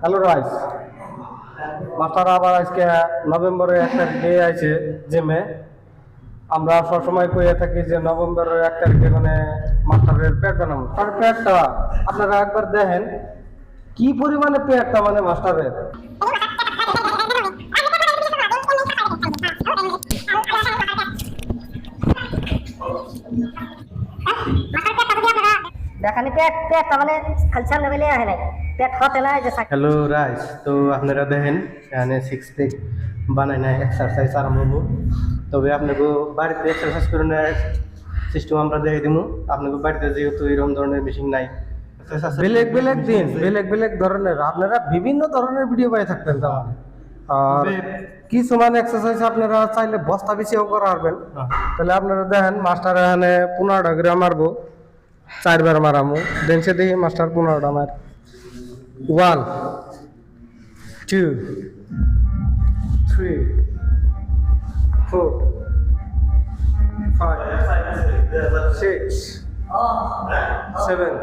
Hello rice master আবার আজকে নভেম্বরের 1 তারিখে আছে জিমে। আমরা সবসময় কইয়া থাকি যে নভেম্বরের 1 তারিখে মানে মাস্টারের পেট বানাবো। তার পেটটা আপনারা একবার দেখেন কি পরিমাণে পেটটা মানে মাস্টারের। দেখানি পেট পেট মানে খালি সামনে বেলে আহে নাই পেট হতে না যে হ্যালো রাইস, তো আপনারা দেখেন এখানে 6 প্যাক বানাই না এক্সারসাইজ আরম্ভ হবো। তবে আপনাকে বাড়িতে এক্সারসাইজ করে নেওয়ার সিস্টেম আমরা দেখে দিব। আপনাকে বাড়িতে যেহেতু এরকম ধরনের মেশিন নাই, বেলেগ বেলেগ দিন বেলেগ বেলেগ ধরনের আপনারা বিভিন্ন ধরনের ভিডিও পাই থাকবেন। আর কিছু মানে এক্সারসাইজ আপনারা চাইলে বস্তা পিছিয়েও করা পারবেন। তাহলে আপনারা দেখেন মাস্টার এখানে 15টা করে মারবো, 4বার মারামু। দেনসে দেখি মাস্টার 15টা মার। 1 2 3 4 5 6 7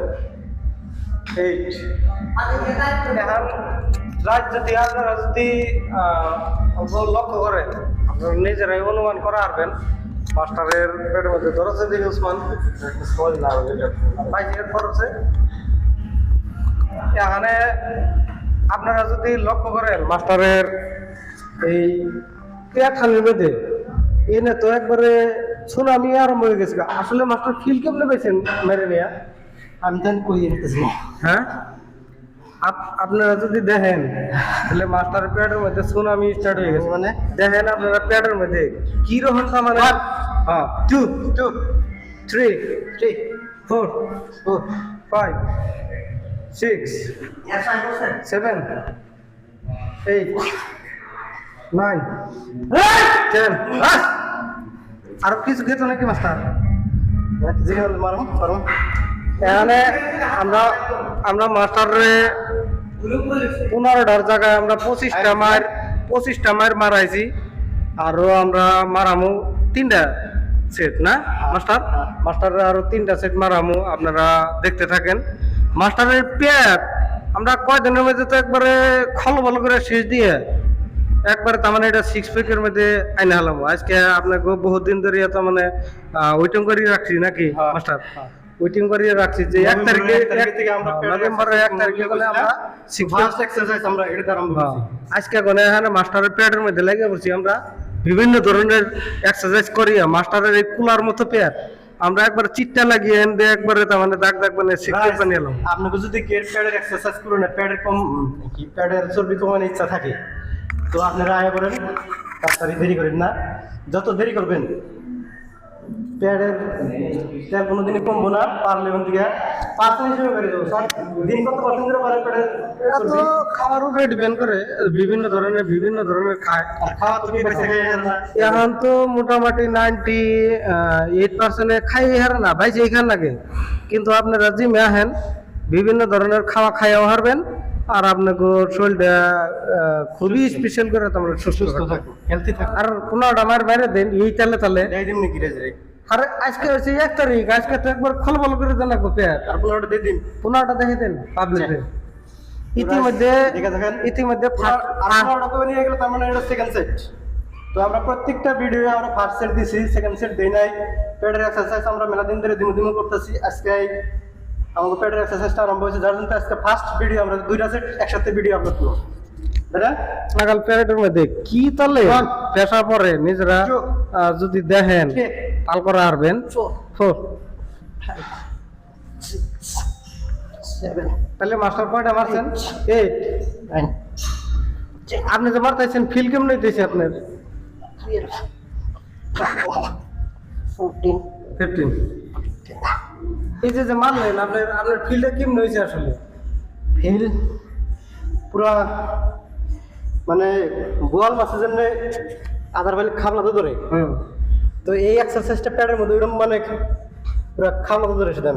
8 এখন রাত যদি আপনারা যদি লক্ষ্য করেন আপনারা নিজেরাই অনুমান করা পারবেন মাস্টারের পেটের মধ্যে ধরেছে দেখি উসমান বাইকের খরচে। এখানে আপনারা যদি লক্ষ্য করেন মাস্টারের এই পেটখানির মধ্যে এনে তো একবারে সুনামি আরম্ভ হয়ে গেছে। আসলে মাস্টার ফিল কেমনে পেয়েছেন মেরে নিয়ে আমি তো কই যেতেছি। হ্যাঁ, আপনারা যদি দেখেন তাহলে মাস্টার পেটের মধ্যে সুনামি স্টার্ট হয়ে গেছে। মানে দেখেন আপনারা পেটের মধ্যে কি রকমটা মানে 2 2 3 3 4 4 5 6 7 8 9 10 আর কিছু গেতো নাকি মাস্টার? এখানে আমরা মাস্টারে 15টার জায়গায় আমরা 25টা মার মারাইছি। আরো আমরা মারামু 3টা সেট না মাস্টার আরো 3টা সেট মারামু। আপনারা দেখতে থাকেন। মাস্টারের পেট আমরা কয়দিনের মধ্যে তো একবারে খলবল করে শেষ দিয়ে একবারে তার মানে এটা 6 প্যাকের মধ্যে আইনা হলাম। আজকে আপনাকে বহুত দিন ধরে তার মানে ওয়েটিং করে রাখছি নাকি মাস্টার? ওয়েটিং করে রাখছি যে 1 তারিখে আমরা নভেম্বরের 1 তারিখে বলে আমরা ফার্স্ট এক্সারসাইজ আমরা এটা আরম্ভ করছি। আজকে কোনে এখানে মাস্টারের পেটের মধ্যে লাগিয়ে বলছি আমরা বিভিন্ন ধরনের এক্সারসাইজ করি। মাস্টারের এই কুলার মতো পেট আমরা একবার চিটটা লাগিয়ে এনে একবারে তার মানে দাগ দাগ মানে সিক্রেট বানিয়ে এলাম। আপনাকে যদি পেটের এক্সারসাইজ করুন, পেটের কম কি পেটের চর্বি কমানোর ইচ্ছা থাকে তো আপনারা আয় করেন, তাড়াতাড়ি দেরি করেন না। যত দেরি করবেন পেটের তেল কোনোদিনই কমবো না। পারলে ওখান থেকে পার্সেন্ট হিসেবে বেড়ে যাবো। দিন কত পার্সেন্ট করে পারেন পেটের? তো খাওয়ার উপরে ডিপেন্ড করে, বিভিন্ন ধরনের খায়। খাওয়া তো এখন তো মোটামুটি 98% খাই হারে না ভাই, যে খান লাগে। কিন্তু আপনারা জিমে আহেন বিভিন্ন ধরনের খাওয়া খাইয়াও হারবেন আর আপনাকে শরীরটা খুবই স্পেশাল করে তোমরা সুস্থ থাকো, হেলদি থাকো। আর 15টা মার বাইরে দেন এই তালে দিন নাকি রে। আরে আজকে হচ্ছে 1 তারিখ, আজকে তো একবার খলবল করে দেন লাগবে পেট। আর 15টা দিয়ে দিন, 15টা দেখে দেন পাবলিকে। ইতিমধ্যে 15টা করে নিয়ে গেলে তার মানে এটা সেকেন্ড সেট। তো আমরা প্রত্যেকটা ভিডিও আমরা ফার্স্ট সেট দিছি, সেকেন্ড সেট দেই নাই। পেটের এক্সারসাইজ আমরা মেলা দিন ধরে দিমু করতেছি। আজকে আমাদের পেটের এক্সারসাইজটা আরম্ভ হয়েছে, যার জন্য আজকে ফার্স্ট ভিডিও আমরা 2টা সেট একসাথে ভিডিও আপলোড করব। দাদা নাগাল পেটের মধ্যে কি তালে পেশা পড়ে নিজেরা যদি দেখেন তাল করে আরবেন। 4 7 তাহলে মাস্টার কয়টা মারছেন? 8 9 আপনি যে মারতেছেন ফিল কেমন হইতেছে আপনার? 14 15 এই যে মারলেন আপনার ফিল্ডে কেমন হয়েছে? আসলে ফিল পুরা মানে বোয়াল মাছের জন্য আধার বাইলে খাবলা তো ধরে। তো এই এক্সারসাইজটা পেটের মধ্যে ওইরকম মানে পুরা খাবলা তো ধরে সেটা